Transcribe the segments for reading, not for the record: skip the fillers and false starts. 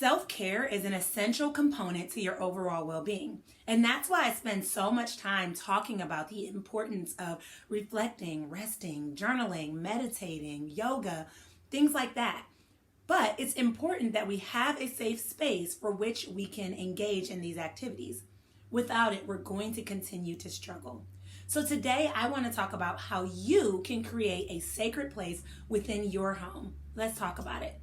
Self-care is an essential component to your overall well-being. And that's why I spend so much time talking about the importance of reflecting, resting, journaling, meditating, yoga, things like that. But it's important that we have a safe space for which we can engage in these activities. Without it, we're going to continue to struggle. So today I want to talk about how you can create a sacred place within your home. Let's talk about it.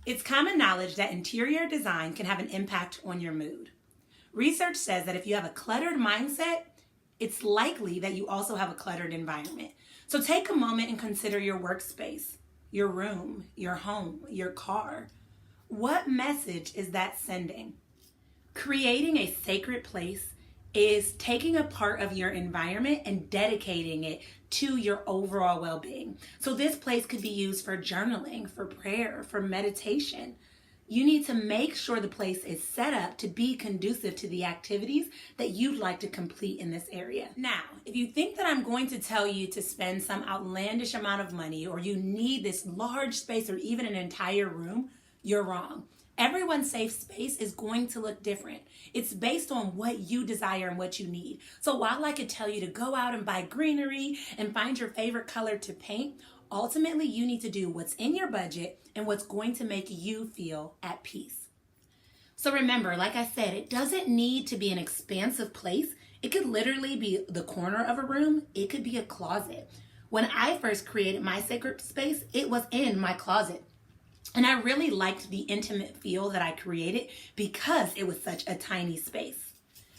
It's common knowledge that interior design can have an impact on your mood. Research says that if you have a cluttered mindset, it's likely that you also have a cluttered environment. So take a moment and consider your workspace, your room, your home, your car. What message is that sending? Creating a sacred place is taking a part of your environment and dedicating it to your overall well-being. So this place could be used for journaling, for prayer, for meditation. You need to make sure the place is set up to be conducive to the activities that you'd like to complete in this area. Now, if you think that I'm going to tell you to spend some outlandish amount of money, or you need this large space or even an entire room, you're wrong. Everyone's safe space is going to look different. It's based on what you desire and what you need. So while I could tell you to go out and buy greenery and find your favorite color to paint, ultimately you need to do what's in your budget and what's going to make you feel at peace. So remember, like I said, it doesn't need to be an expansive place. It could literally be the corner of a room. It could be a closet. When I first created my sacred space, it was in my closet. And I really liked the intimate feel that I created because it was such a tiny space.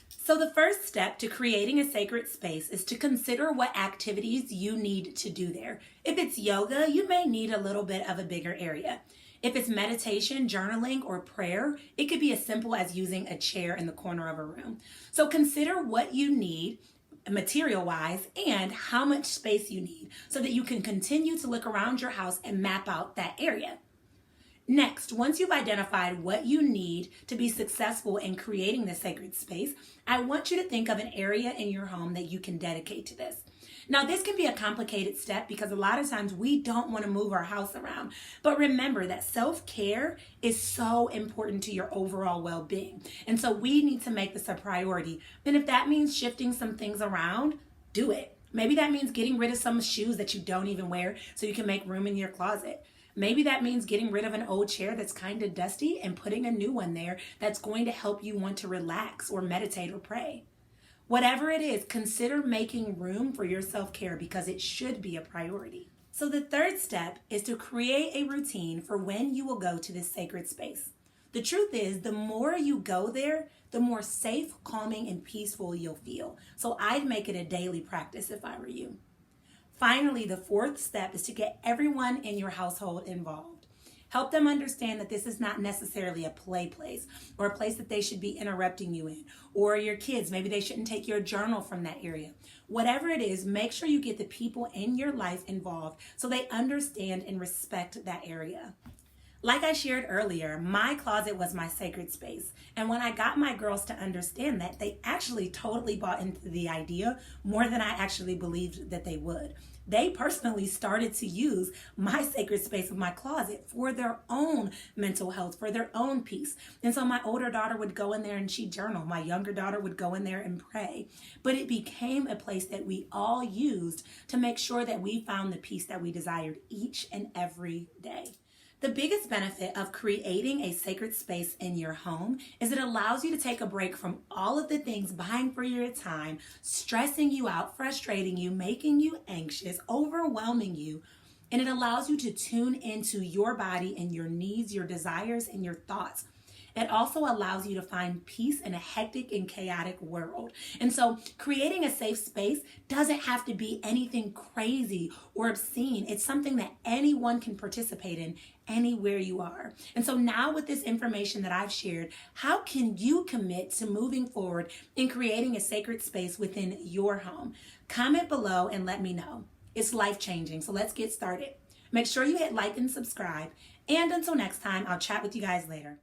So the first step to creating a sacred space is to consider what activities you need to do there. If it's yoga, you may need a little bit of a bigger area. If it's meditation, journaling, or prayer, it could be as simple as using a chair in the corner of a room. So consider what you need material-wise and how much space you need so that you can continue to look around your house and map out that area. Next, once you've identified what you need to be successful in creating this sacred space, I want you to think of an area in your home that you can dedicate to this. Now, this can be a complicated step because a lot of times we don't want to move our house around. But remember that self-care is so important to your overall well-being. And so we need to make this a priority. And if that means shifting some things around, do it. Maybe that means getting rid of some shoes that you don't even wear so you can make room in your closet. Maybe that means getting rid of an old chair that's kind of dusty and putting a new one there that's going to help you want to relax or meditate or pray. Whatever it is, consider making room for your self-care because it should be a priority. So the third step is to create a routine for when you will go to this sacred space. The truth is, the more you go there, the more safe, calming, and peaceful you'll feel. So I'd make it a daily practice if I were you. Finally, the fourth step is to get everyone in your household involved. Help them understand that this is not necessarily a play place or a place that they should be interrupting you in. Or your kids, maybe they shouldn't take your journal from that area. Whatever it is, make sure you get the people in your life involved so they understand and respect that area. Like I shared earlier, my closet was my sacred space. And when I got my girls to understand that, they actually totally bought into the idea more than I actually believed that they would. They personally started to use my sacred space of my closet for their own mental health, for their own peace. And so my older daughter would go in there and she'd journal. My younger daughter would go in there and pray. But it became a place that we all used to make sure that we found the peace that we desired each and every day. The biggest benefit of creating a sacred space in your home is it allows you to take a break from all of the things vying for your time, stressing you out, frustrating you, making you anxious, overwhelming you, and it allows you to tune into your body and your needs, your desires, and your thoughts. It also allows you to find peace in a hectic and chaotic world. And so creating a safe space doesn't have to be anything crazy or obscene. It's something that anyone can participate in anywhere you are. And so now with this information that I've shared, how can you commit to moving forward in creating a sacred space within your home? Comment below and let me know. It's life-changing, so let's get started. Make sure you hit like and subscribe. And until next time, I'll chat with you guys later.